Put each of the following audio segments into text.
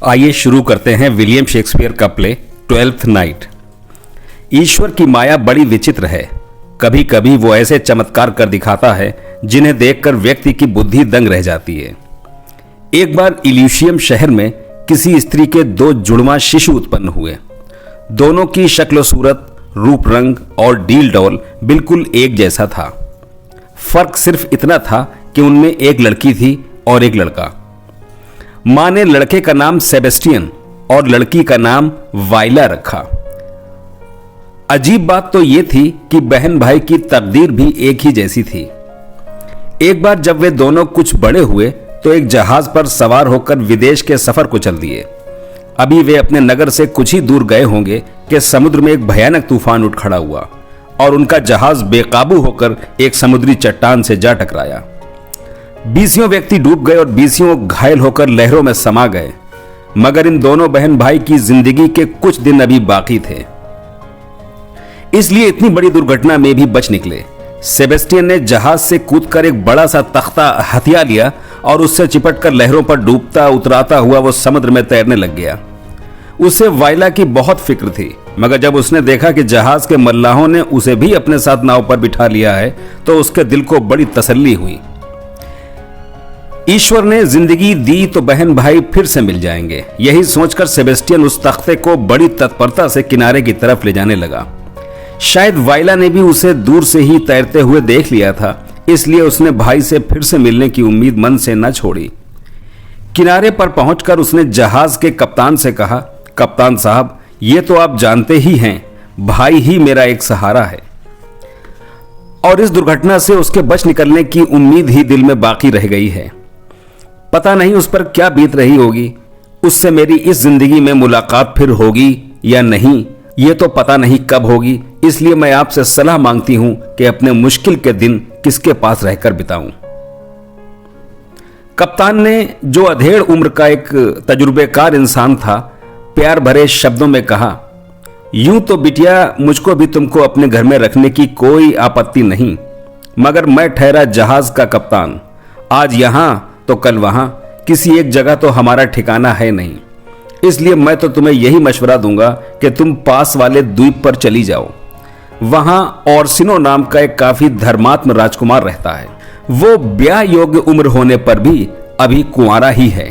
आइए शुरू करते हैं विलियम शेक्सपियर का प्ले ट्वेल्थ नाइट। ईश्वर की माया बड़ी विचित्र है। कभी कभी वो ऐसे चमत्कार कर दिखाता है जिन्हें देखकर व्यक्ति की बुद्धि दंग रह जाती है। एक बार इल्यूशियम शहर में किसी स्त्री के दो जुड़वा शिशु उत्पन्न हुए। दोनों की शक्ल सूरत, रूप रंग और डील डौल बिल्कुल एक जैसा था। फर्क सिर्फ इतना था कि उनमें एक लड़की थी और एक लड़का। मां ने लड़के का नाम सेबेस्टियन और लड़की का नाम वाइला रखा। अजीब बात तो यह थी कि बहन भाई की तकदीर भी एक ही जैसी थी। एक बार जब वे दोनों कुछ बड़े हुए तो एक जहाज पर सवार होकर विदेश के सफर को चल दिए। अभी वे अपने नगर से कुछ ही दूर गए होंगे कि समुद्र में एक भयानक तूफान उठ खड़ा हुआ और उनका जहाज बेकाबू होकर एक समुद्री चट्टान से जा टकराया। 20 व्यक्ति डूब गए और 20 घायल होकर लहरों में समा गए। मगर इन दोनों बहन भाई की जिंदगी के कुछ दिन अभी बाकी थे, इसलिए इतनी बड़ी दुर्घटना में भी बच निकले। सेबेस्टियन ने जहाज से कूदकर एक बड़ा सा तख्ता हथिया लिया और उससे चिपटकर लहरों पर डूबता उतराता हुआ वो समुद्र में तैरने लग गया। उसे वाइला की बहुत फिक्र थी, मगर जब उसने देखा कि जहाज के मल्लाहों ने उसे भी अपने साथ नाव पर बिठा लिया है तो उसके दिल को बड़ी तसल्ली हुई। ईश्वर ने जिंदगी दी तो बहन भाई फिर से मिल जाएंगे, यही सोचकर सेबेस्टियन उस तख्ते को बड़ी तत्परता से किनारे की तरफ ले जाने लगा। शायद वाइला ने भी उसे दूर से ही तैरते हुए देख लिया था, इसलिए उसने भाई से फिर से मिलने की उम्मीद मन से न छोड़ी। किनारे पर पहुंचकर उसने जहाज के कप्तान से कहा, कप्तान साहब, ये तो आप जानते ही हैं, भाई ही मेरा एक सहारा है और इस दुर्घटना से उसके बच निकलने की उम्मीद ही दिल में बाकी रह गई है। पता नहीं उस पर क्या बीत रही होगी, उससे मेरी इस जिंदगी में मुलाकात फिर होगी या नहीं, ये तो पता नहीं कब होगी। इसलिए मैं आपसे सलाह मांगती हूं कि अपने मुश्किल के दिन किसके पास रहकर बिताऊं। कप्तान ने, जो अधेड़ उम्र का एक तजुर्बेकार इंसान था, प्यार भरे शब्दों में कहा, यूं तो बिटिया मुझको भी तुमको अपने घर में रखने की कोई आपत्ति नहीं, मगर मैं ठहरा जहाज का कप्तान, आज यहां तो कल वहां, किसी एक जगह तो हमारा ठिकाना है नहीं। इसलिए मैं तो तुम्हें यही मशवरा दूंगा कि तुम पास वाले द्वीप पर चली जाओ। वहां ओर्सिनो नाम का एक काफी धर्मात्म राजकुमार रहता है। वो ब्याह योग्य उम्र होने पर भी अभी कुंवारा ही है।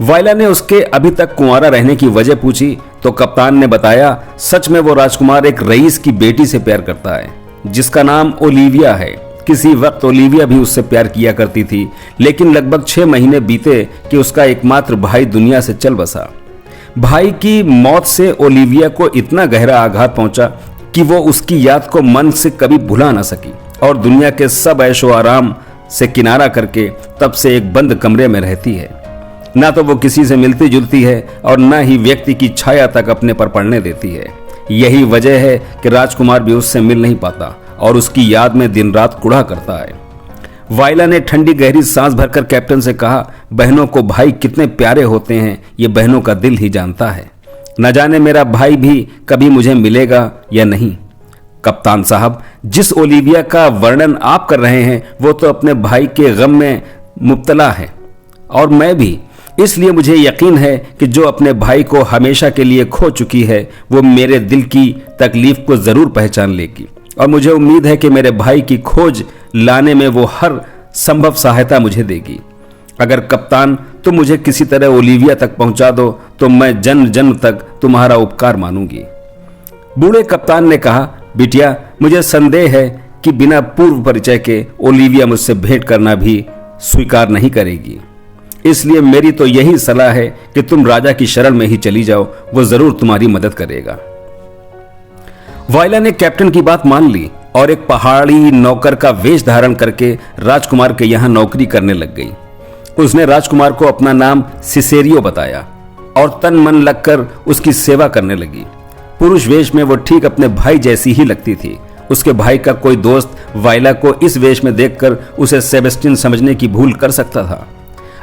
वाइला ने उसके अभी तक कुंवारा रहने की वजह पूछी तो कप्तान ने बताया, सच में वो राजकुमार एक रईस की बेटी से प्यार करता है जिसका नाम ओलिविया है। किसी वक्त ओलिविया भी उससे प्यार किया करती थी, लेकिन लगभग 6 महीने बीते कि उसका एकमात्र भाई दुनिया से चल बसा। भाई की मौत से ओलिविया को इतना गहरा आघात पहुंचा कि वो उसकी याद को मन से कभी भुला ना सकी और दुनिया के सब ऐशो आराम से किनारा करके तब से एक बंद कमरे में रहती है। ना तो वो किसी से मिलती जुलती है और ना ही व्यक्ति की छाया तक अपने पर पड़ने देती है। यही वजह है कि राजकुमार भी उससे मिल नहीं पाता और उसकी याद में दिन रात कुढ़ा करता है। वाइला ने ठंडी गहरी सांस भरकर कैप्टन से कहा, बहनों को भाई कितने प्यारे होते हैं ये बहनों का दिल ही जानता है। न जाने मेरा भाई भी कभी मुझे मिलेगा या नहीं। कप्तान साहब, जिस ओलिविया का वर्णन आप कर रहे हैं वो तो अपने भाई के गम में मुब्तला है और मैं भी। इसलिए मुझे यकीन है कि जो अपने भाई को हमेशा के लिए खो चुकी है वो मेरे दिल की तकलीफ को जरूर पहचान लेगी और मुझे उम्मीद है कि मेरे भाई की खोज लाने में वो हर संभव सहायता मुझे देगी। अगर कप्तान तुम मुझे किसी तरह ओलिविया तक पहुंचा दो तो मैं जन्म जन्म तक तुम्हारा उपकार मानूंगी। बूढ़े कप्तान ने कहा, बिटिया, मुझे संदेह है कि बिना पूर्व परिचय के ओलिविया मुझसे भेंट करना भी स्वीकार नहीं करेगी। इसलिए मेरी तो यही सलाह है कि तुम राजा की शरण में ही चली जाओ, वो जरूर तुम्हारी मदद करेगा। वाइला ने कैप्टन की बात मान ली और एक पहाड़ी नौकर का वेश धारण करके राजकुमार के यहां नौकरी करने लग गई। उसने राजकुमार को अपना नाम सिसेरियो बताया और तन मन लगकर उसकी सेवा करने लगी। पुरुष वेश में वो ठीक अपने भाई जैसी ही लगती थी। उसके भाई का कोई दोस्त वाइला को इस वेश में देखकर उसे सेबेस्टियन समझने की भूल कर सकता था।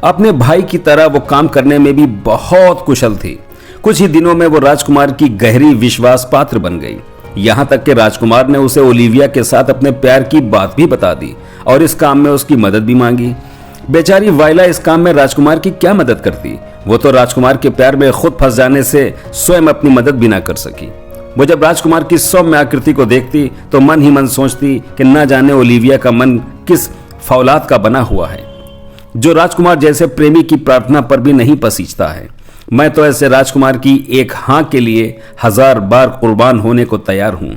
अपने भाई की तरह वो काम करने में भी बहुत कुशल थी। कुछ ही दिनों में वो राजकुमार की गहरी विश्वास पात्र बन गई। यहां तक कि राजकुमार ने उसे ओलिविया के साथ अपने प्यार की बात भी बता दी और इस काम में उसकी मदद भी मांगी। बेचारी वायला इस काम में राजकुमार की क्या मदद करती। वो तो राजकुमार के प्यार में खुद फंस जाने से स्वयं अपनी मदद भी ना कर सकी। वो जब राजकुमार की सौम्य आकृति को देखती तो मन ही मन सोचती कि न जाने ओलिविया का मन किस फौलाद का बना हुआ है, जो राजकुमार जैसे प्रेमी की प्रार्थना पर भी नहीं पसीजता है। मैं तो ऐसे राजकुमार की एक हाँ के लिए 1000 बार कुर्बान होने को तैयार हूं।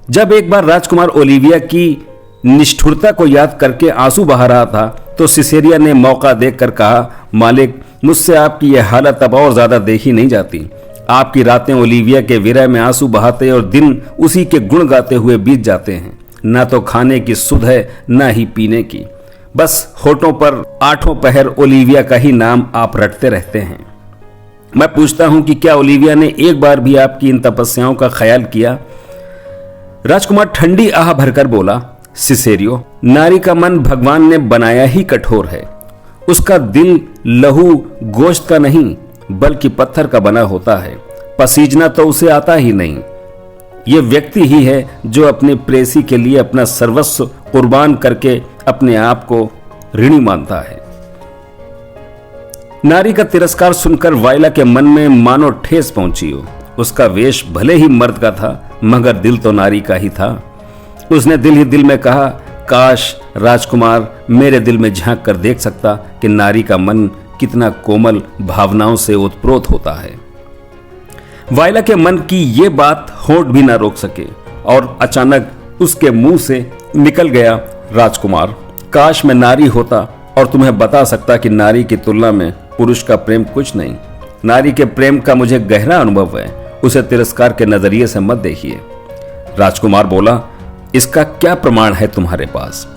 जब एक बार राजकुमार ओलिविया की निष्ठुरता को याद करके आंसू बहा रहा था तो सिसेरिया ने मौका देखकर कहा, मालिक, मुझसे आपकी यह हालत अब और ज्यादा देखी नहीं जाती। आपकी रातें ओलिविया के विरह में आंसू बहाते और दिन उसी के गुण गाते हुए बीत जाते हैं। न तो खाने की सुध है न ही पीने की, बस होठों पर 8 पहर ओलिविया का ही नाम आप रटते रहते हैं। मैं पूछता हूं कि क्या ओलिविया ने एक बार भी आपकी इन तपस्याओं का ख्याल किया? राजकुमार ठंडी आह भरकर बोला, सिसेरियो, नारी का मन भगवान ने बनाया ही कठोर है। उसका दिल लहू गोश्त का नहीं बल्कि पत्थर का बना होता है। पसीजना तो उसे आता ही नहीं। ये व्यक्ति ही है जो अपने प्रेसी के लिए अपना सर्वस्व कुर्बान करके अपने आप को ऋणी मानता है। नारी का तिरस्कार सुनकर वायला के मन में मानो ठेस पहुंची हो। उसका वेश भले ही मर्द का था मगर दिल तो नारी का ही था। उसने दिल ही दिल में कहा, काश राजकुमार मेरे दिल में झांक कर देख सकता कि नारी का मन कितना कोमल भावनाओं से ओतप्रोत होता है। वायला के मन की ये बात होठ भी ना रोक सके और अचानक उसके मुंह से निकल गया, राजकुमार, काश मैं नारी होता और तुम्हें बता सकता कि नारी की तुलना में पुरुष का प्रेम कुछ नहीं। नारी के प्रेम का मुझे गहरा अनुभव है, उसे तिरस्कार के नजरिए से मत देखिए। राजकुमार बोला, इसका क्या प्रमाण है तुम्हारे पास?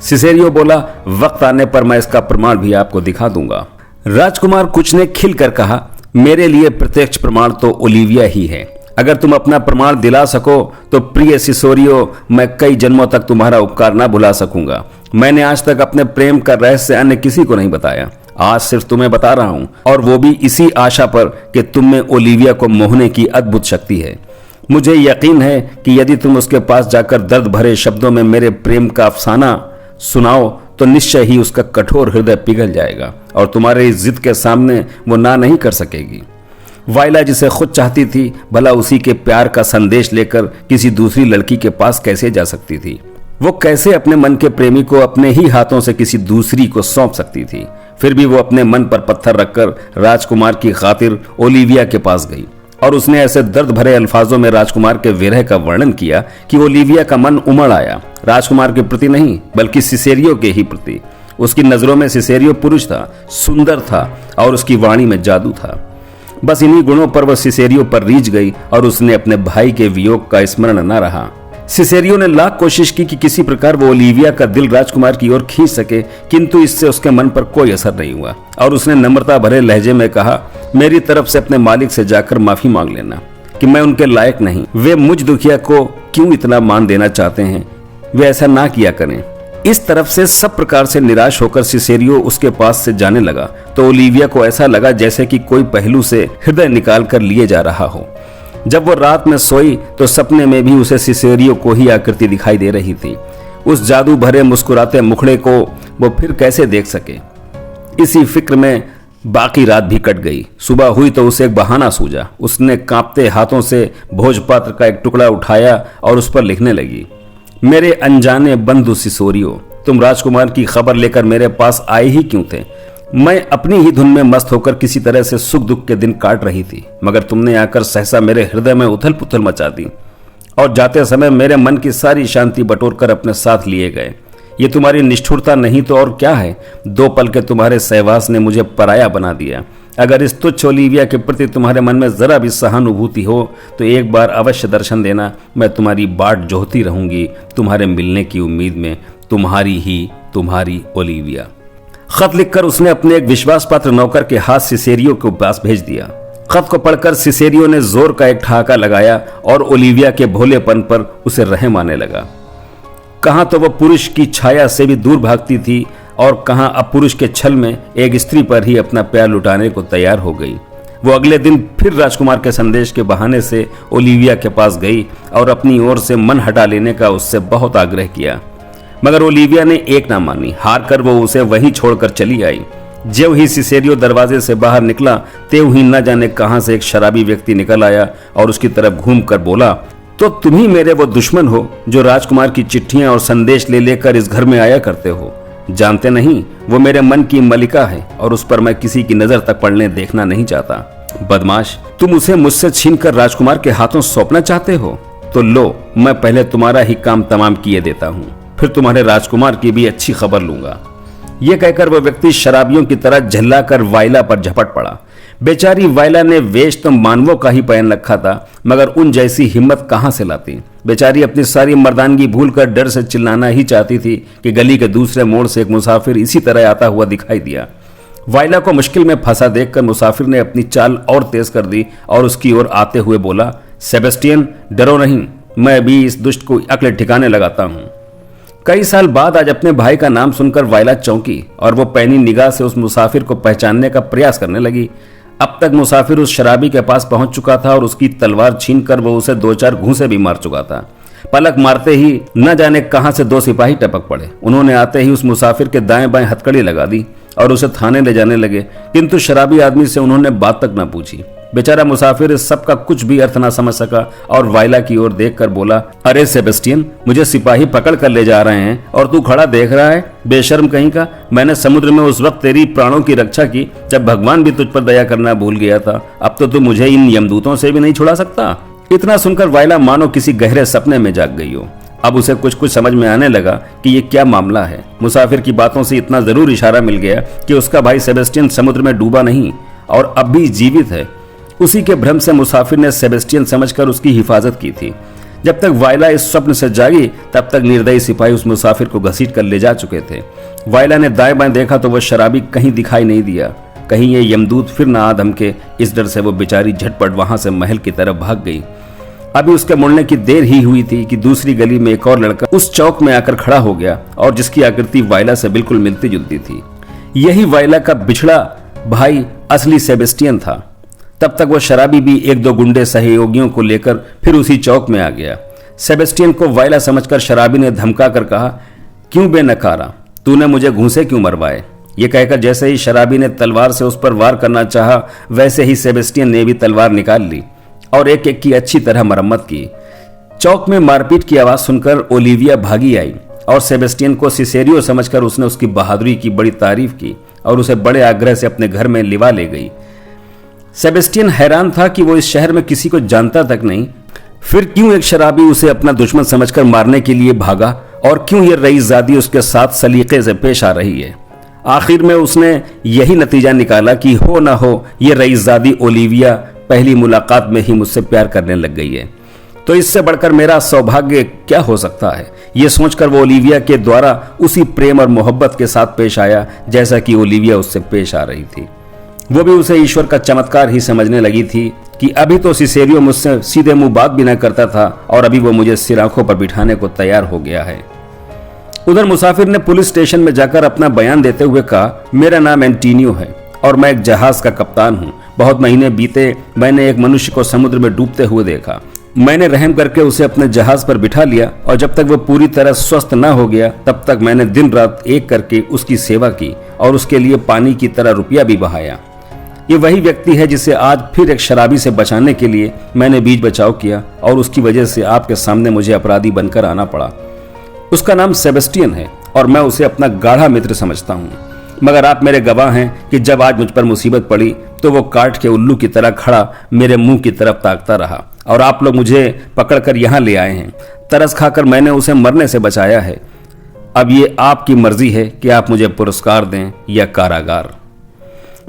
सिसेरियो बोला, वक्त आने पर मैं इसका प्रमाण भी आपको दिखा दूंगा। राजकुमार कुछ ने खिल कर कहा, मेरे लिए प्रत्यक्ष प्रमाण तो ओलिविया ही है। अगर तुम अपना प्रमाण दिला सको तो प्रिय सिसेरियो, मैं कई जन्मों तक तुम्हारा उपकार ना भुला सकूंगा। मैंने आज तक अपने प्रेम का रहस्य अन्य किसी को नहीं बताया, आज सिर्फ तुम्हें बता रहा हूं, और वो भी इसी आशा पर कि तुम में ओलिविया को मोहने की अद्भुत शक्ति है। मुझे यकीन है कि यदि तुम उसके पास जाकर दर्द भरे शब्दों में मेरे प्रेम का अफसाना सुनाओ तो निश्चय ही उसका कठोर हृदय पिघल जाएगा और तुम्हारे इस जिद के सामने वो ना नहीं कर सकेगी। वायला जिसे खुद चाहती थी, भला उसी के प्यार का संदेश लेकर किसी दूसरी लड़की के पास कैसे जा सकती थी? वो कैसे अपने मन के प्रेमी को अपने ही हाथों से किसी दूसरी को सौंप सकती थी? फिर भी वो अपने मन पर पत्थर रखकर राजकुमार की खातिर ओलिविया के पास गई और उसने ऐसे दर्द भरे अल्फाजों में राजकुमार के विरह का वर्णन किया कि ओलिविया का मन उमड़ आया, राजकुमार के प्रति नहीं बल्कि सिसेरियो के ही प्रति। उसकी नजरों में सिसेरियो पुरुष था, सुंदर था और उसकी वाणी में जादू था। बस इन्हीं गुणों पर वह सिसेरियो पर रीझ गई और उसने अपने भाई के वियोग का स्मरण न रहा। सिसेरियो ने लाख कोशिश की कि किसी प्रकार वो ओलिविया का दिल राजकुमार की ओर खींच सके, किंतु इससे उसके मन पर कोई असर नहीं हुआ और उसने नम्रता भरे लहजे में कहा, मेरी तरफ से अपने मालिक से जाकर माफी मांग लेना कि मैं उनके लायक नहीं। वे मुझ दुखिया को क्यों इतना मान देना चाहते हैं, वे ऐसा ना किया करें। इस तरफ से सब प्रकार से निराश होकर सिसेरियो उसके पास से जाने लगा तो ओलिविया को ऐसा लगा जैसे कि कोई पहलू से हृदय निकाल कर लिए जा रहा हो। जब वो रात में सोई तो सपने में भी उसे सिसेरियो को ही आकृति दिखाई दे रही थी। उस जादू भरे मुस्कुराते मुखड़े को वो फिर कैसे देख सके? इसी फिक्र में बाकी रात भी कट गई। सुबह हुई तो उसे एक बहाना सूझा। उसने कांपते हाथों से भोजपत्र का एक टुकड़ा उठाया और उस पर लिखने लगी, मेरे अनजाने बंधु सिसेरियो, तुम राजकुमार की खबर लेकर मेरे पास आए ही क्यों थे? मैं अपनी ही धुन में मस्त होकर किसी तरह से सुख दुख के दिन काट रही थी, मगर तुमने आकर सहसा मेरे हृदय में उथल पुथल मचा दी और जाते समय मेरे मन की सारी शांति बटोर कर अपने साथ लिए गए। ये तुम्हारी निष्ठुरता नहीं तो और क्या है? 2 पल के तुम्हारे सहवास ने मुझे पराया बना दिया। अगर इस तुच्छ ओलिविया के प्रति तुम्हारे मन में जरा भी सहानुभूति हो तो एक बार अवश्य दर्शन देना। मैं तुम्हारी बाट जोहती रहूंगी, तुम्हारे मिलने की उम्मीद में, तुम्हारी ओलिविया। खत लिखकर उसने अपने एक विश्वास पात्र नौकर के हाथ सिसेरियो के पास भेज दिया। खत को पढ़कर सिसेरियो ने जोर का एक ठहाका लगाया और ओलिविया के भोलेपन पर उसे रहम आने लगा। कहां तो वह पुरुष की छाया से भी दूर भागती थी और कहां अपुरुष के छल में एक स्त्री पर ही अपना प्यार लुटाने को तैयार हो गई। वो अगले दिन फिर राजकुमार के संदेश के बहाने से ओलिविया के पास गई और अपनी ओर से मन हटा लेने का उससे बहुत आग्रह किया। मगर ओलिविया ने एक ना मानी। हार कर वो उसे वहीं छोड़कर चली आई। ज्यों ही सिसेरियो दरवाजे से बाहर निकला त्यों ही न जाने कहां से एक शराबी व्यक्ति निकल आया और उसकी तरफ घूम कर बोला, तो तुम ही मेरे वो दुश्मन हो जो राजकुमार की चिट्ठियां और संदेश ले लेकर इस घर में आया करते हो। जानते नहीं वो मेरे मन की मलिका है और उस पर मैं किसी की नजर तक पड़ने देखना नहीं चाहता। बदमाश, तुम उसे मुझसे छीनकर राजकुमार के हाथों सौंपना चाहते हो? तो लो, मैं पहले तुम्हारा ही काम तमाम किए देता हूँ, फिर तुम्हारे राजकुमार की भी अच्छी खबर लूंगा। यह कहकर वह व्यक्ति शराबियों की तरह झल्लाकर वायला पर झपट पड़ा। बेचारी वायला ने वेश तो मानवों का ही पहन रखा था, मगर उन जैसी हिम्मत कहां से लाती। बेचारी अपनी सारी मर्दानगी भूलकर डर से चिल्लाना ही चाहती थी कि गली के दूसरे मोड़ से एक मुसाफिर इसी तरह आता हुआ दिखाई दिया। वायला को मुश्किल में फंसा देखकर मुसाफिर ने अपनी चाल और तेज कर दी और उसकी ओर आते हुए बोला, सेबेस्टियन, डरो नहीं, मैं अभी इस दुष्ट को अक्ल ठिकाने लगाता हूं। कई साल बाद आज अपने भाई का नाम सुनकर वायला चौंकी और वो पैनी निगाह से उस मुसाफिर को पहचानने का प्रयास करने लगी। अब तक मुसाफिर उस शराबी के पास पहुंच चुका था और उसकी तलवार छीनकर वो उसे 2-4 घूंसे भी मार चुका था। पलक मारते ही न जाने कहां से 2 सिपाही टपक पड़े। उन्होंने आते ही उस मुसाफिर के दाएं बाएं हथकड़ी लगा दी और उसे थाने ले जाने लगे, किंतु शराबी आदमी से उन्होंने बात तक न पूछी। बेचारा मुसाफिर इस सब का कुछ भी अर्थ ना समझ सका और वायला की ओर देखकर बोला, अरे सेबेस्टियन, मुझे सिपाही पकड़ कर ले जा रहे हैं और तू खड़ा देख रहा है, बेशर्म कहीं का। मैंने समुद्र में उस वक्त तेरी प्राणों की रक्षा की जब भगवान भी तुझ पर दया करना भूल गया था। अब तो तू मुझे इन यमदूतों से भी नहीं छुड़ा सकता। इतना सुनकर वायला मानो किसी गहरे सपने में जाग गई हो। अब उसे कुछ समझ में आने लगा कि ये क्या मामला है। मुसाफिर की बातों से इतना जरूर इशारा मिल गया कि उसका भाई सेबेस्टियन समुद्र में डूबा नहीं और अब भी जीवित है। उसी के भ्रम से मुसाफिर ने सेबेस्टियन समझकर उसकी हिफाजत की थी। जब तक वायला इस स्वप्न से जागी तब तक निर्दयी सिपाही उस मुसाफिर को घसीट कर ले जा चुके थे। वायला ने दाएं बाएं देखा तो वह शराबी कहीं दिखाई नहीं दिया। कहीं ये यमदूत फिर न आ धमके, इस डर से वो बेचारी झटपट वहां से महल की तरफ भाग गई। अभी उसके मुड़ने की देर ही हुई थी कि दूसरी गली में एक और लड़का उस चौक में आकर खड़ा हो गया और जिसकी आकृति वायला से बिल्कुल मिलती जुलती थी। यही वायला का बिछड़ा भाई असली सेबेस्टियन था। तब तक वो शराबी भी 1-2 गुंडे सहयोगियों को लेकर फिर उसी चौक में आ गया। सेबेस्टियन को वायला समझकर शराबी ने धमका कर कहा, क्यों बेनकारा, तूने मुझे घूंसे क्यों मरवाए? ये कहकर जैसे ही शराबी ने तलवार से उस पर वार करना चाहा, वैसे ही सेबेस्टियन ने भी तलवार निकाल ली और एक एक की अच्छी तरह मरम्मत की। चौक में मारपीट की आवाज सुनकर ओलिविया भागी आई और सेबेस्टियन को सिसेरियो समझकर उसने उसकी बहादुरी की बड़ी तारीफ की और उसे बड़े आग्रह से अपने घर में लिवा ले गई। सेबेस्टियन हैरान था कि वो इस शहर में किसी को जानता तक नहीं, फिर क्यों एक शराबी उसे अपना दुश्मन समझकर मारने के लिए भागा और क्यों ये रईसजादी उसके साथ सलीके से पेश आ रही है। आखिर में उसने यही नतीजा निकाला कि हो ना हो ये रईसजादी ओलिविया पहली मुलाकात में ही मुझसे प्यार करने लग गई है, तो इससे बढ़कर मेरा सौभाग्य क्या हो सकता है। यह सोचकर वो ओलिविया के द्वारा उसी प्रेम और मोहब्बत के साथ पेश आया जैसा कि ओलिविया उससे पेश आ रही थी। वो भी उसे ईश्वर का चमत्कार ही समझने लगी थी कि अभी तो सिसेरियो मुझसे सीधे मुंह बात भी न करता था और अभी वो मुझे सिर आंखों पर बिठाने को तैयार हो गया है। उधर मुसाफिर ने पुलिस स्टेशन में जाकर अपना बयान देते हुए कहा, मेरा नाम एंटीनियो है और मैं एक जहाज का कप्तान हूँ। बहुत महीने बीते, मैंने एक मनुष्य को समुद्र में डूबते हुए देखा। मैंने रहम करके उसे अपने जहाज पर बिठा लिया और जब तक वो पूरी तरह स्वस्थ न हो गया तब तक मैंने दिन रात एक करके उसकी सेवा की और उसके लिए पानी की तरह रुपया भी बहाया। ये वही व्यक्ति है जिसे आज फिर एक शराबी से बचाने के लिए मैंने बीच बचाव किया और उसकी वजह से आपके सामने मुझे अपराधी बनकर आना पड़ा। उसका नाम सेबेस्टियन है और मैं उसे अपना गाढ़ा मित्र समझता हूँ, मगर आप मेरे गवाह हैं कि जब आज मुझ पर मुसीबत पड़ी तो वो काठ के उल्लू की तरह खड़ा मेरे मुंह की तरफ ताकता रहा और आप लोग मुझे पकड़कर यहाँ ले आए हैं। तरस खाकर मैंने उसे मरने से बचाया है। अब ये आपकी मर्जी है कि आप मुझे पुरस्कार दें या कारागार।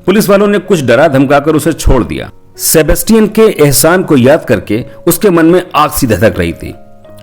पुलिस वालों ने कुछ डरा धमकाकर उसे छोड़ दिया। सेबेस्टियन के एहसान को याद करके उसके मन में आग सी धधक रही थी।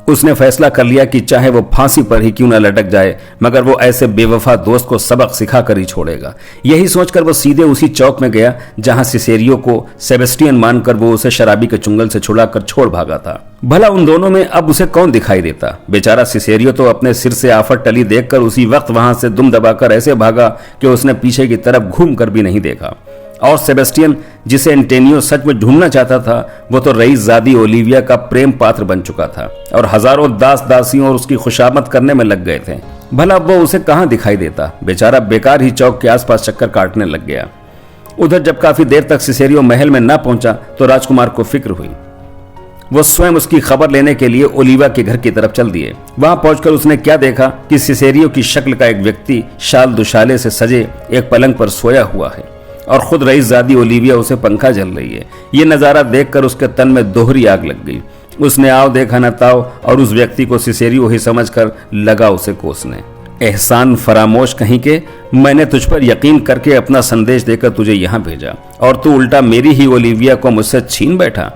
उसने फैसला कर लिया कि चाहे वो फांसी पर ही क्यों न लटक जाए, मगर वो ऐसे बेवफा दोस्त को सबक सिखाकर ही छोड़ेगा। यही सोचकर वो सीधे उसी चौक में गया जहां सिसेरियो को सेबेस्टियन मानकर वो उसे शराबी के चुंगल से छुड़ाकर छोड़ भागा था। भला उन दोनों में अब उसे कौन दिखाई देता। बेचारा सिसेरियो तो अपने सिर से आफत टली देखकर उसी वक्त वहां से दुम दबाकर ऐसे भागा कि उसने पीछे की तरफ घूम कर भी नहीं देखा। और सेबेस्टियन, जिसे एंटेनियो सच में ढूंढना चाहता था, वो तो रईसजादी ओलिविया का प्रेम पात्र बन चुका था और हजारों दास दासियों और उसकी खुशामद करने में लग गए थे। भला वो उसे कहां दिखाई देता। बेचारा बेकार ही चौक के आसपास चक्कर काटने लग गया। उधर जब काफी देर तक सिसेरियो महल में न पहुंचा तो राजकुमार को फिक्र हुई। वो स्वयं उसकी खबर लेने के लिए ओलिवा के घर की तरफ चल दिए। वहां पहुंचकर उसने क्या देखा कि सिसेरियो की शक्ल का एक व्यक्ति शाल दुशाले से सजे एक पलंग पर सोया हुआ है और खुद रईसजादी ओलिविया उसे पंखा झल रही है। ये नजारा देखकर उसके तन में दोहरी आग लग गई। उसने आओ देखा न ताओ और उस व्यक्ति को सिसेरियो ही समझकर लगा उसे कोसने। एहसान फरामोश कहीं के, मैंने तुझ पर यकीन करके अपना संदेश देकर तुझे यहां भेजा और तू उल्टा मेरी ही ओलिविया को मुझसे छीन बैठा।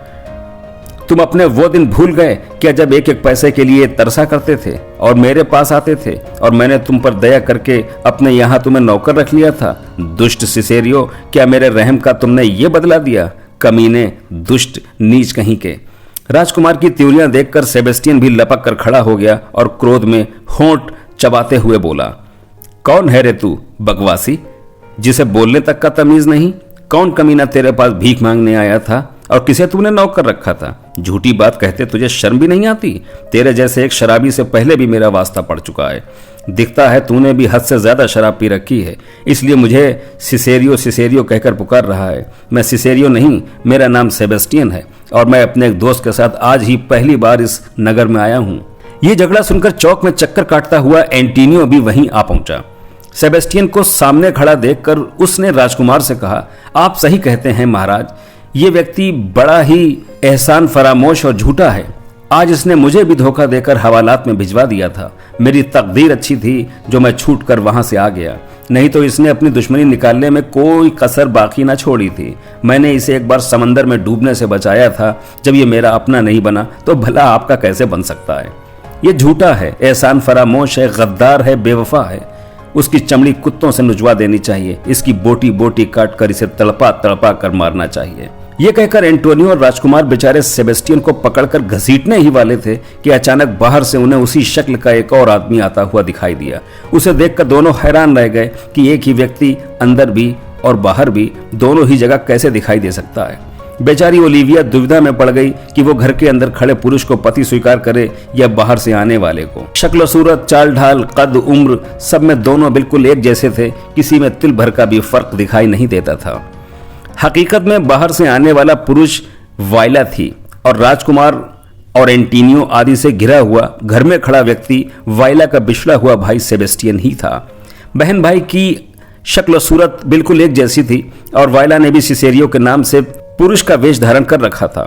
तुम अपने वो दिन भूल गए क्या जब एक एक पैसे के लिए तरसा करते थे और मेरे पास आते थे और मैंने तुम पर दया करके अपने यहाँ तुम्हें नौकर रख लिया था। दुष्ट सिसेरियो, क्या मेरे रहम का तुमने ये बदला दिया? कमीने, दुष्ट, नीच कहीं के। राजकुमार की त्योरियां देखकर सेबेस्टियन भी लपक कर खड़ा हो गया और क्रोध में होंठ चबाते हुए बोला, कौन है रे तू बकवासी, जिसे बोलने तक का तमीज नहीं? कौन कमीना तेरे पास भीख मांगने आया था और किसे तूने नौकर रखा था? झूठी बात कहते तुझे शर्म भी नहीं आती? तेरे जैसे एक शराबी से पहले भी मेरा वास्ता पड़ चुका है। दिखता है तूने भी हद से ज्यादा शराब पी रखी है, इसलिए मुझे सिसेरियो सिसेरियो कहकर पुकार रहा है। मैं सिसेरियो नहीं, मेरा नाम सेबेस्टियन है और मैं अपने एक दोस्त के साथ आज ही पहली बार इस नगर में आया हूं। ये झगड़ा सुनकर चौक में चक्कर काटता हुआ एंटीनियो भी वहीं आ पहुंचा। सेबेस्टियन को सामने खड़ा देखकर उसने राजकुमार से कहा, आप सही कहते हैं महाराज, ये व्यक्ति बड़ा ही एहसान फरामोश और झूठा है। आज इसने मुझे भी धोखा देकर हवालात में भिजवा दिया था। मेरी तकदीर अच्छी थी जो मैं छूट कर वहां से आ गया, नहीं तो इसने अपनी दुश्मनी निकालने में कोई कसर बाकी ना छोड़ी थी। मैंने इसे एक बार समंदर में डूबने से बचाया था। जब ये मेरा अपना नहीं बना तो भला आपका कैसे बन सकता है? ये झूठा है, एहसान फरामोश है, गद्दार है, बेवफा है। उसकी चमड़ी कुत्तों से नुचवा देनी चाहिए। इसकी बोटी बोटी काट कर इसे तड़पा तड़पा कर मारना चाहिए। ये कहकर एंटोनियो और राजकुमार बेचारे सेबेस्टियन को पकड़कर घसीटने ही वाले थे कि अचानक बाहर से उन्हें उसी शक्ल का एक और आदमी आता हुआ दिखाई दिया। उसे देखकर दोनों हैरान रह गए कि एक ही व्यक्ति अंदर भी और बाहर भी दोनों ही जगह कैसे दिखाई दे सकता है। बेचारी ओलिविया दुविधा में पड़ गई कि वो घर के अंदर खड़े पुरुष को पति स्वीकार करे या बाहर से आने वाले को। शक्ल सूरत, चाल ढाल, कद, उम्र सब में दोनों बिल्कुल एक जैसे थे। किसी में तिल भर का भी फर्क दिखाई नहीं देता था। हकीकत में बाहर से आने वाला पुरुष वायला थी और राजकुमार और एंटीनियो आदि से घिरा हुआ घर में खड़ा व्यक्ति वायला का बिछड़ा हुआ भाई सेबेस्टियन ही था। बहन भाई की शक्ल सूरत बिल्कुल एक जैसी थी और वायला ने भी सिसेरियो के नाम से पुरुष का वेश धारण कर रखा था,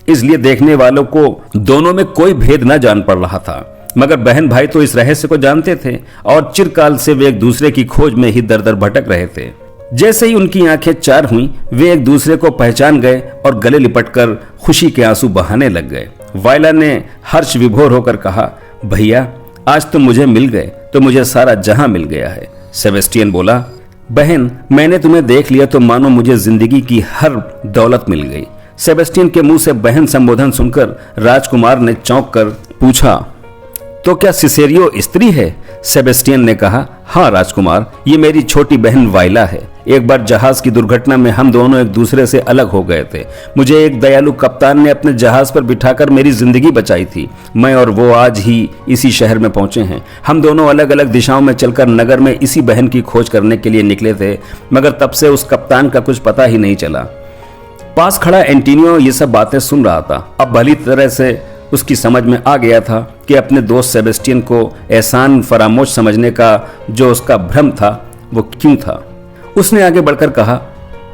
इसलिए देखने वालों को दोनों में कोई भेद न जान पड़ रहा था। मगर बहन भाई तो इस रहस्य को जानते थे और चिरकाल से वे एक दूसरे की खोज में ही दर दर भटक रहे थे। जैसे ही उनकी आंखें चार हुईं, वे एक दूसरे को पहचान गए और गले लिपटकर खुशी के आंसू बहाने लग गए। वायला ने हर्ष विभोर होकर कहा, भैया आज तुम मुझे मिल गए तो मुझे सारा जहां मिल गया है। सेबेस्टियन बोला, बहन मैंने तुम्हें देख लिया तो मानो मुझे जिंदगी की हर दौलत मिल गई। सेबेस्टियन के मुंह से बहन संबोधन सुनकर राजकुमार ने चौंक कर पूछा, तो क्या सिसेरियो स्त्री है? सेबेस्टियन ने कहा, हाँ राजकुमार, ये मेरी छोटी बहन वायला है। एक बार जहाज की दुर्घटना में हम दोनों एक दूसरे से अलग हो गए थे। मुझे एक दयालु कप्तान ने अपने जहाज पर बिठाकर मेरी जिंदगी बचाई थी। मैं और वो आज ही इसी शहर में पहुंचे हैं। हम दोनों अलग अलग दिशाओं में चलकर नगर में इसी बहन की खोज करने के लिए निकले थे, मगर तब से उस कप्तान का कुछ पता ही नहीं चला। पास खड़ा एंटीनियो ये सब बातें सुन रहा था। अब भली तरह से उसकी समझ में आ गया था कि अपने दोस्त सेबेस्टियन को एहसान फरामोश समझने का जो उसका भ्रम था वो क्यों था। उसने आगे बढ़कर कहा,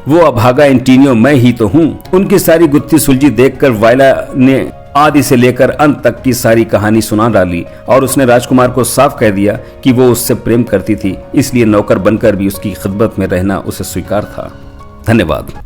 वो अभागा एंटीनियो मैं ही तो हूं। उनकी सारी गुत्थी सुलझी देखकर वायला ने आदि से लेकर अंत तक की सारी कहानी सुना डाली और उसने राजकुमार को साफ कह दिया कि वो उससे प्रेम करती थी, इसलिए नौकर बनकर भी उसकी खिदमत में रहना उसे स्वीकार था। धन्यवाद।